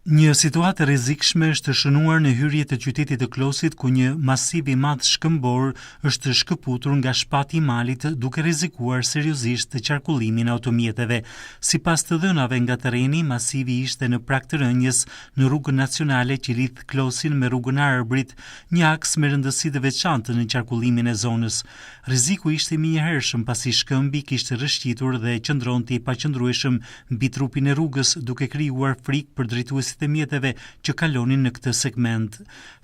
Një situatë e rrezikshme është shënuar në hyrje të qytetit të Klosit, ku një masiv i madh shkëmbor është shkëputur nga shpati i malit, duke rrezikuar seriozisht të qarkullimin e automjeteve. Sipas të dhënave nga terreni, masivi ishte në prag të rënjes në rrugën nacionale që lidh Klosin me rrugën e Arbrit, një aks me rëndësi të veçantë në qarkullimin e zonës. Rreziku ishte minjëhershëm pasi shkëmbi kishte rrëshqitur dhe qëndronte i paqëndrueshëm mbi trupin e rrugës, duke krijuar frikë për drejtuesit e mjeteve që kalonin në këtë segment.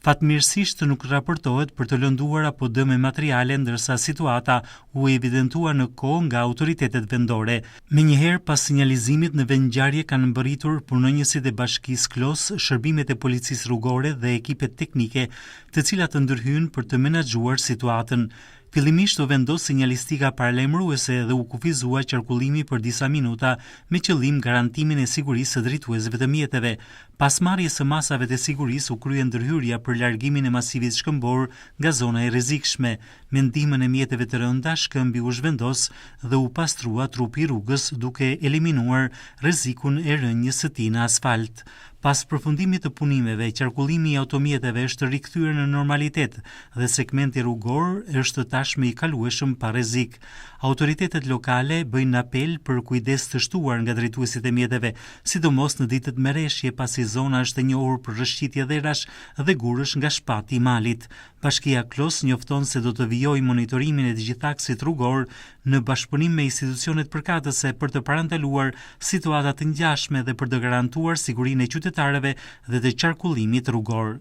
Fatmirësisht nuk raportohet për të lënduar apo dëme materiale, ndërsa situata u evidentua në kohë nga autoritetet vendore. Menjëherë pas sinjalizimit në vendngjarje kanë mbërritur punonjësit e Bashkisë Klos, shërbimet e policisë rrugore dhe ekipet teknike, të cilat të ndërhyjnë për të menaxhuar situatën. Fillimisht u vendos sinjalistika paralemruese dhe u kufizua qarkullimi për disa minuta me qëllim garantimin e sigurisë së drejtuesve të mjeteve. Pas marrjes së masave të sigurisë u krye ndërhyrja për largimin e masivit shkëmbor nga zona e rrezikshme. Me ndihmën e mjeteve të rënda, shkëmbi u zhvendos dhe u pastrua trupi i rrugës, duke eliminuar rrezikun e rënjes së tij në asfalt. Pas përfundimit të punimeve, qarkullimi i automjeteve është rikthyer në normalitet dhe segmenti rrugor është tashmë i kalueshëm pa rrezik. Autoritetet lokale bëjnë apel për kujdes të shtuar nga drejtuesit e mjeteve, sidomos në ditët merreshje, pasi zona është e njohur për rrëshqitje dherash dhe gurësh nga shpati i malit. Bashkia Klos njofton se do të vijojë monitorimin e të gjithë aksit rrugor në bashkëpunim me institucionet përkatëse për të parandaluar situata të ngjashme dhe për të garantuar sigurinë e qytetarëve dhe të qarkullimit rrugor.